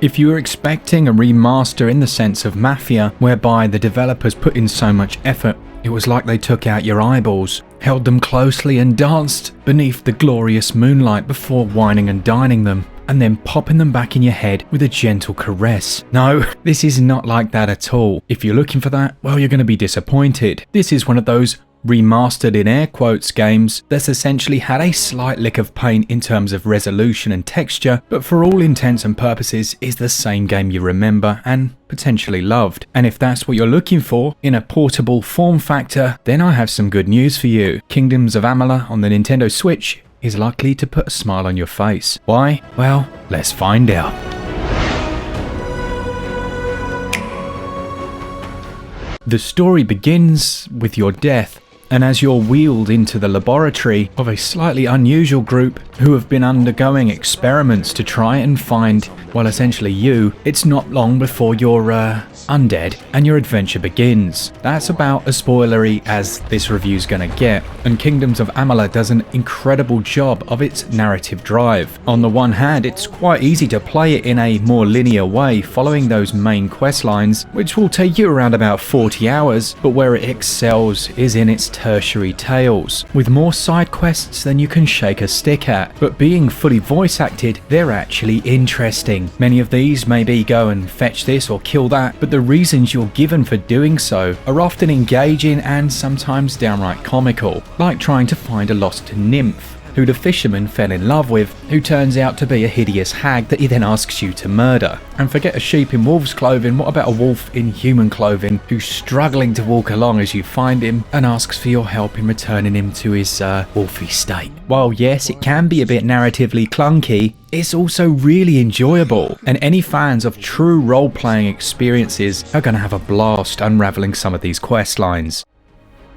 If you were expecting a remaster in the sense of Mafia, whereby the developers put in so much effort, it was like they took out your eyeballs, held them closely and danced beneath the glorious moonlight before wining and dining them, and then popping them back in your head with a gentle caress. No, this is not like that at all. If you're looking for that, well, you're going to be disappointed. This is one of those remastered in air quotes games that's essentially had a slight lick of paint in terms of resolution and texture, but for all intents and purposes is the same game you remember and potentially loved. And if that's what you're looking for in a portable form factor, then I have some good news for you. Kingdoms of Amalur on the Nintendo Switch is likely to put a smile on your face. Why? Well, let's find out. The story begins with your death, and as you're wheeled into the laboratory of a slightly unusual group who have been undergoing experiments to try and find, well, essentially you, it's not long before you're undead and your adventure begins. That's about as spoilery as this review's gonna get, and Kingdoms of Amalur does an incredible job of its narrative drive. On the one hand, it's quite easy to play it in a more linear way, following those main quest lines, which will take you around about 40 hours, but where it excels is in its tertiary tales, with more side quests than you can shake a stick at, but being fully voice acted, they're actually interesting. Many of these maybe go and fetch this or kill that, but the reasons you're given for doing so are often engaging and sometimes downright comical, like trying to find a lost nymph who the fisherman fell in love with, who turns out to be a hideous hag that he then asks you to murder. And forget a sheep in wolf's clothing, what about a wolf in human clothing who's struggling to walk along as you find him and asks for your help in returning him to his wolfy state. While yes, it can be a bit narratively clunky, it's also really enjoyable, and any fans of true role-playing experiences are going to have a blast unraveling some of these quest lines.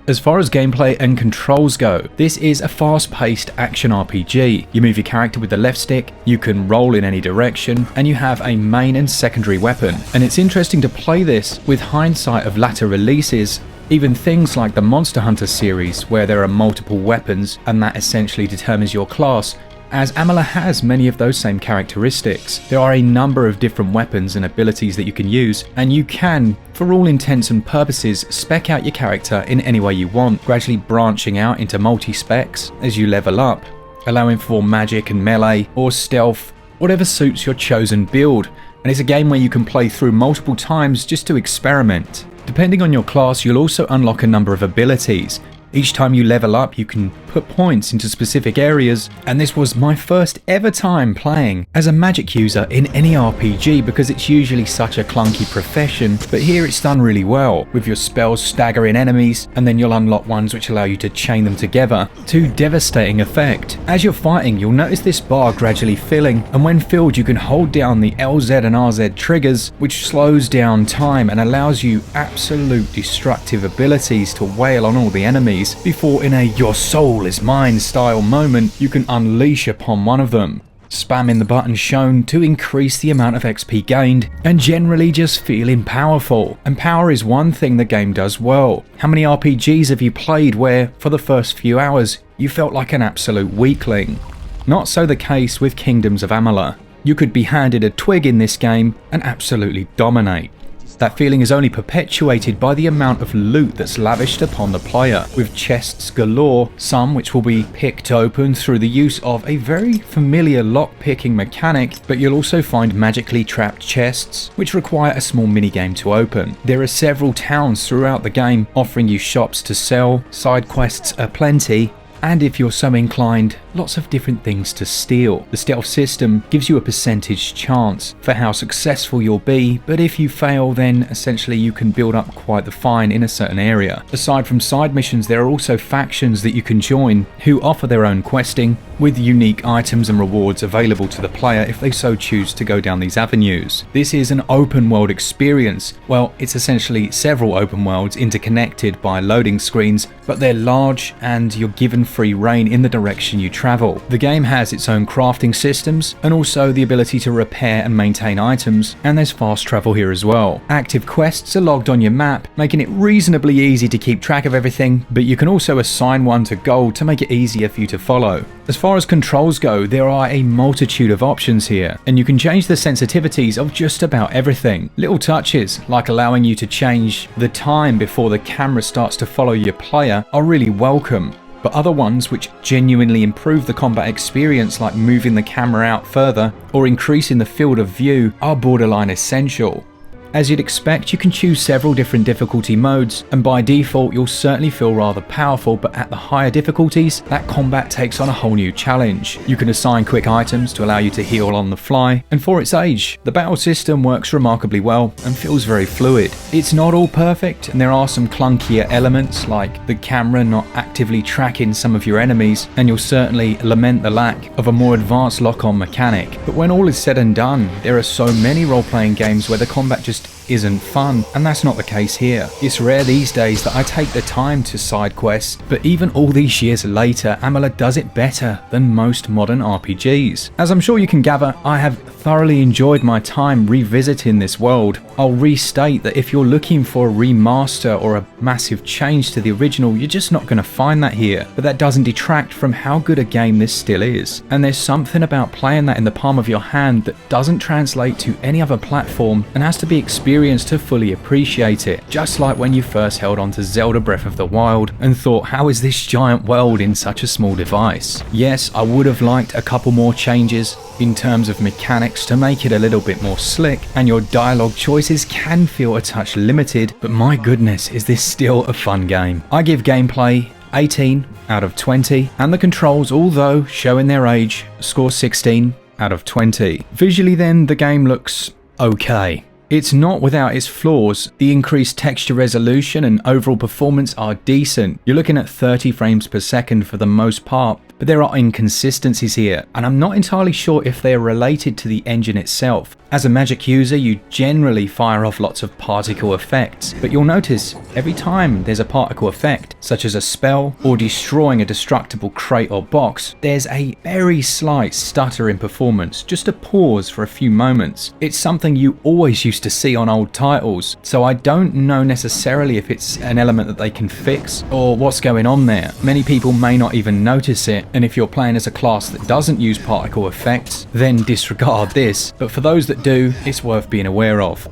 As far as gameplay and controls go, this is a fast-paced action RPG. You move your character with the left stick, you can roll in any direction, and you have a main and secondary weapon. And it's interesting to play this with hindsight of latter releases, even things like the Monster Hunter series, where there are multiple weapons and that essentially determines your class, as Amalur has many of those same characteristics. There are a number of different weapons and abilities that you can use, and you can, for all intents and purposes, spec out your character in any way you want, gradually branching out into multi-specs as you level up, allowing for magic and melee or stealth, whatever suits your chosen build. And it's a game where you can play through multiple times just to experiment. Depending on your class, you'll also unlock a number of abilities. Each time you level up, you can put points into specific areas, and this was my first ever time playing as a magic user in any RPG because it's usually such a clunky profession, but here it's done really well, with your spells staggering enemies, and then you'll unlock ones which allow you to chain them together to devastating effect. As you're fighting, you'll notice this bar gradually filling, and when filled you can hold down the LZ and RZ triggers, which slows down time and allows you absolute destructive abilities to wail on all the enemies, before in a your soul is mine style moment you can unleash upon one of them, spamming the button shown to increase the amount of XP gained and generally just feeling powerful. And power is one thing the game does well. How many RPGs have you played where for the first few hours you felt like an absolute weakling? Not so the case with Kingdoms of Amalur. You could be handed a twig in this game and absolutely dominate. That feeling is only perpetuated by the amount of loot that's lavished upon the player, with chests galore, some which will be picked open through the use of a very familiar lock-picking mechanic, but you'll also find magically trapped chests, which require a small minigame to open. There are several towns throughout the game offering you shops to sell, side quests are plenty, and if you're so inclined, lots of different things to steal. The stealth system gives you a percentage chance for how successful you'll be, but if you fail then essentially you can build up quite the fine in a certain area. Aside from side missions, there are also factions that you can join who offer their own questing, with unique items and rewards available to the player if they so choose to go down these avenues. This is an open world experience. Well, it's essentially several open worlds interconnected by loading screens, but they're large and you're given free rein in the direction you travel. The game has its own crafting systems and also the ability to repair and maintain items, and there's fast travel here as well. Active quests are logged on your map, making it reasonably easy to keep track of everything, but you can also assign one to gold to make it easier for you to follow. As far far as controls go, there are a multitude of options here, and you can change the sensitivities of just about everything. Little touches, like allowing you to change the time before the camera starts to follow your player, are really welcome. But other ones which genuinely improve the combat experience, like moving the camera out further or increasing the field of view, are borderline essential. As you'd expect, you can choose several different difficulty modes, and by default you'll certainly feel rather powerful, but at the higher difficulties, that combat takes on a whole new challenge. You can assign quick items to allow you to heal on the fly, and for its age, the battle system works remarkably well and feels very fluid. It's not all perfect, and there are some clunkier elements like the camera not actively tracking some of your enemies, and you'll certainly lament the lack of a more advanced lock-on mechanic. But when all is said and done, there are so many role-playing games where the combat just isn't fun, and that's not the case here. It's rare these days that I take the time to side quests, but even all these years later, Amalur does it better than most modern RPGs. As I'm sure you can gather, I have thoroughly enjoyed my time revisiting this world. I'll restate that if you're looking for a remaster or a massive change to the original, you're just not going to find that here, but that doesn't detract from how good a game this still is. And there's something about playing that in the palm of your hand that doesn't translate to any other platform and has to be experienced to fully appreciate it. Just like when you first held on to Zelda Breath of the Wild and thought, how is this giant world in such a small device? Yes, I would have liked a couple more changes in terms of mechanics to make it a little bit more slick, and your dialogue choices can feel a touch limited, but my goodness, is this still a fun game. I give gameplay 18 out of 20, and the controls, although showing their age, score 16 out of 20. Visually then, the game looks okay. It's not without its flaws. The increased texture resolution and overall performance are decent. You're looking at 30 frames per second for the most part, but there are inconsistencies here, and I'm not entirely sure if they are related to the engine itself. As a magic user, you generally fire off lots of particle effects, but you'll notice every time there's a particle effect, such as a spell or destroying a destructible crate or box, there's a very slight stutter in performance, just a pause for a few moments. It's something you always used to see on old titles, so I don't know necessarily if it's an element that they can fix or what's going on there. Many people may not even notice it, and if you're playing as a class that doesn't use particle effects, then disregard this, but for those that do, it's worth being aware of.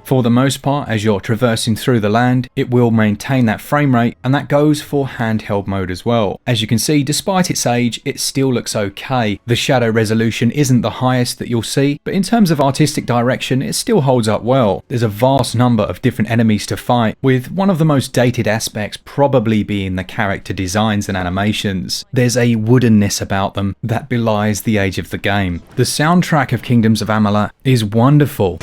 For the most part, as you're traversing through the land, it will maintain that frame rate, and that goes for handheld mode as well. As you can see, despite its age, it still looks okay. The shadow resolution isn't the highest that you'll see, but in terms of artistic direction, it still holds up well. There's a vast number of different enemies to fight, with one of the most dated aspects probably being the character designs and animations. There's a woodenness about them that belies the age of the game. The soundtrack of Kingdoms of Amalur is wonderful.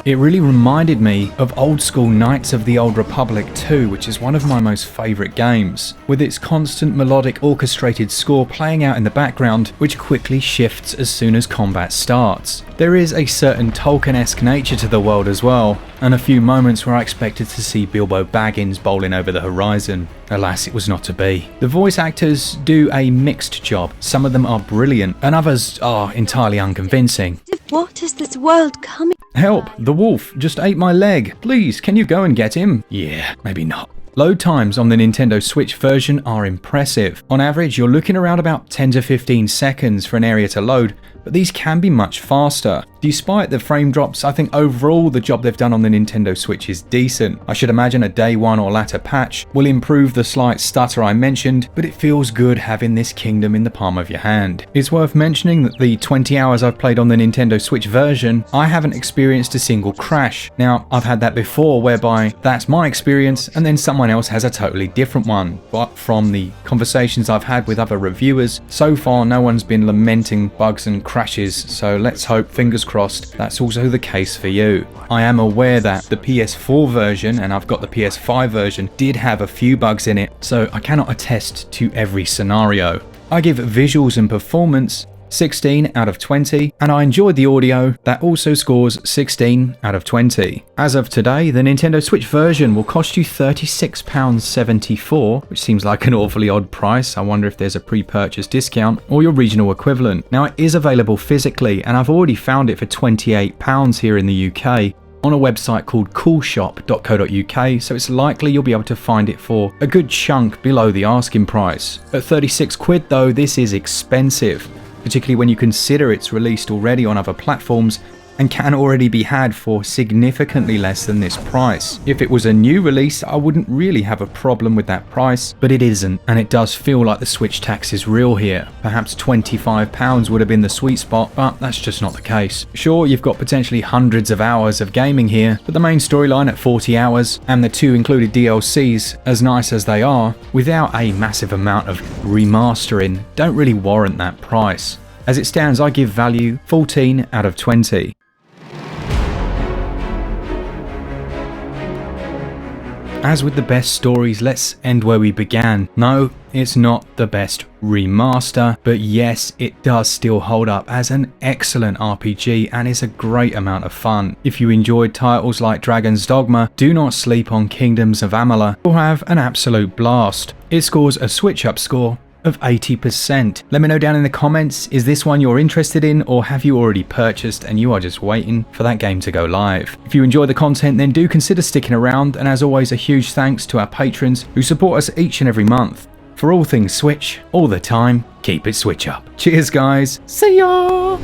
It really reminded me of old school Knights of the Old Republic 2, which is one of my most favourite games, with its constant melodic orchestrated score playing out in the background, which quickly shifts as soon as combat starts. There is a certain Tolkien-esque nature to the world as well, and a few moments where I expected to see Bilbo Baggins bowling over the horizon. Alas, it was not to be. The voice actors do a mixed job. Some of them are brilliant, and others are entirely unconvincing. What is this world coming? Help! The wolf just ate my leg. Please, can you go and get him? Yeah, maybe not. Load times on the Nintendo Switch version are impressive. On average, you're looking around about 10 to 15 seconds for an area to load, but these can be much faster. Despite the frame drops, I think overall the job they've done on the Nintendo Switch is decent. I should imagine a day one or latter patch will improve the slight stutter I mentioned, but it feels good having this kingdom in the palm of your hand. It's worth mentioning that the 20 hours I've played on the Nintendo Switch version, I haven't experienced a single crash. Now, I've had that before whereby that's my experience and then someone else has a totally different one. But from the conversations I've had with other reviewers, so far no one's been lamenting bugs and crashes, so let's hope, fingers crossed, that's also the case for you. I am aware that the PS4 version, and I've got the PS5 version, did have a few bugs in it, so I cannot attest to every scenario. I give visuals and performance 16 out of 20, and I enjoyed the audio, that also scores 16 out of 20. As of today, the Nintendo Switch version will cost you £36.74, which seems like an awfully odd price. I wonder if there's a pre-purchase discount or your regional equivalent. Now, it is available physically, and I've already found it for £28 here in the UK. on a website called coolshop.co.uk, so it's likely you'll be able to find it for a good chunk below the asking price. At 36 quid though, this is expensive, particularly when you consider it's released already on other platforms and can already be had for significantly less than this price. If it was a new release, I wouldn't really have a problem with that price, but it isn't, and it does feel like the Switch tax is real here. Perhaps £25 would have been the sweet spot, but that's just not the case. Sure, you've got potentially hundreds of hours of gaming here, but the main storyline at 40 hours, and the 2 included DLCs, as nice as they are, without a massive amount of remastering, don't really warrant that price. As it stands, I give value 14 out of 20. As with the best stories, let's end where we began. No, it's not the best remaster, but yes, it does still hold up as an excellent RPG and is a great amount of fun. If you enjoyed titles like Dragon's Dogma, do not sleep on Kingdoms of Amalur. You'll have an absolute blast. It scores a SwitchUp score of 80%. Let me know down in the comments, is this one you're interested in, or have you already purchased and you are just waiting for that game to go live? If you enjoy the content, then do consider sticking around, and as always, a huge thanks to our patrons who support us each and every month. For all things Switch, all the time, keep it Switch up. Cheers guys, see ya!